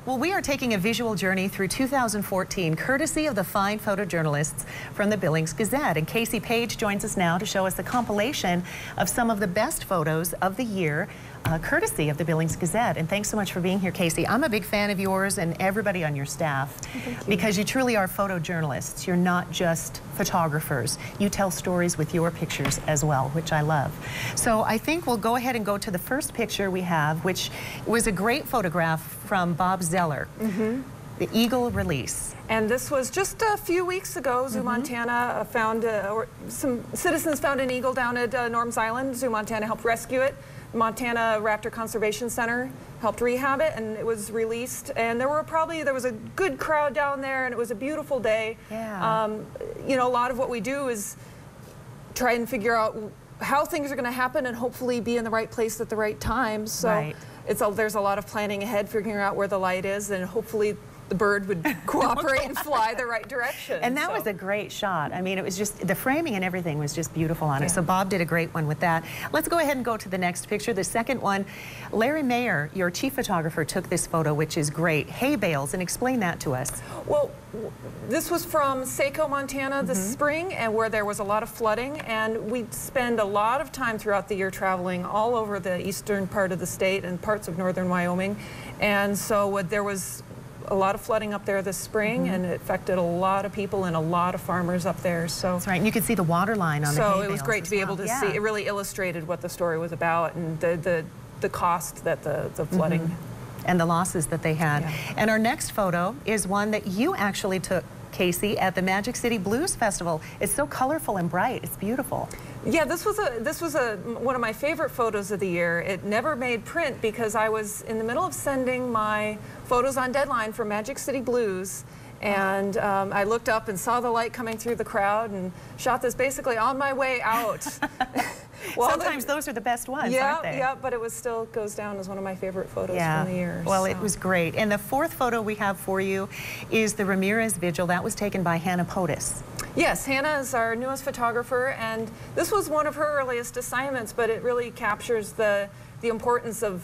Well, we are taking a visual journey through 2014, courtesy of the fine photojournalists from the Billings Gazette. And Casey Page joins us now to show us the compilation of some of the best photos of the year, courtesy of the Billings Gazette. And thanks so much for being here, Casey. I'm a big fan of yours and everybody on your staff because you truly are photojournalists. You're not just photographers. You tell stories with your pictures as well, which I love. So I think we'll go ahead and go to the first picture we have, which was a great photograph from Bob Zeller, the Eagle release. And this was just a few weeks ago. Zoo Montana found, some citizens found an eagle down at Norms Island. Zoo Montana helped rescue it. Montana Raptor Conservation Center helped rehab it, and it was released. And there was a good crowd down there, and it was a beautiful day. Yeah. You know, a lot of what we do is try and figure out how things are going to happen and hopefully be in the right place at the right time. So there's a lot of planning ahead, figuring out where the light is, and hopefully the bird would cooperate and fly the right direction. And that was a great shot. I mean, it was just, the framing and everything was just beautiful on it. So Bob did a great one with that. Let's go ahead and go to the next picture. The second one, Larry Mayer, your chief photographer, took this photo, which is great. Hay bales, and explain that to us. Well, this was from Saco, Montana this spring, and where there was a lot of flooding, and we spend a lot of time throughout the year traveling all over the eastern part of the state and parts of northern Wyoming. And so there was a lot of flooding up there this spring, and it affected a lot of people and a lot of farmers up there. So that's right. And you could see the water line on the hay bales. So it was great to be able to see. It really illustrated what the story was about and the cost that the flooding and the losses that they had. And our next photo is one that you actually took, Casey, at the Magic City Blues Festival. It's so colorful and bright. It's beautiful. Yeah, this was one of my favorite photos of the year. It never made print because I was in the middle of sending my photos on deadline for Magic City Blues, and I looked up and saw the light coming through the crowd and shot this basically on my way out. Well, sometimes those are the best ones, aren't they? Yeah, but it still goes down as one of my favorite photos from the year. Well, it was great. And the fourth photo we have for you is the Ramirez Vigil. That was taken by Hannah Potus. Yes, Hannah is our newest photographer, and this was one of her earliest assignments, but it really captures the importance of,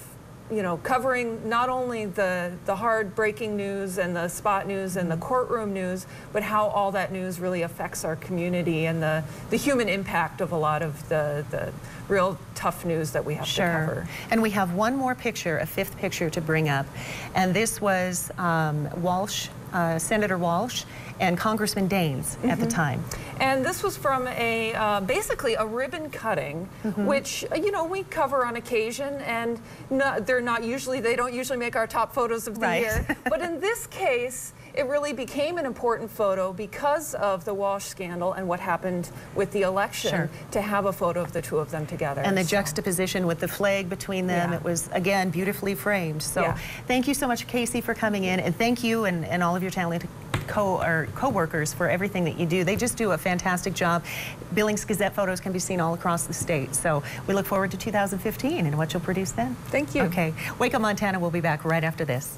you know, covering not only the hard breaking news and the spot news and the courtroom news, but how all that news really affects our community and the human impact of a lot of the real tough news that we have to cover. And we have one more picture, a fifth picture to bring up, and this was Walsh, Senator Walsh and Congressman Daines at the time. And this was from a basically a ribbon cutting, which you know we cover on occasion, and they don't usually make our top photos of the year. But in this case, it really became an important photo because of the Walsh scandal and what happened with the election to have a photo of the two of them together. And the juxtaposition with the flag between them, it was, again, beautifully framed. So thank you so much, Casey, for coming in, and thank you and all of your talented co-workers for everything that you do. They just do a fantastic job. Billings Gazette photos can be seen all across the state. So we look forward to 2015 and what you'll produce then. Thank you. Okay. Waco, Montana will be back right after this.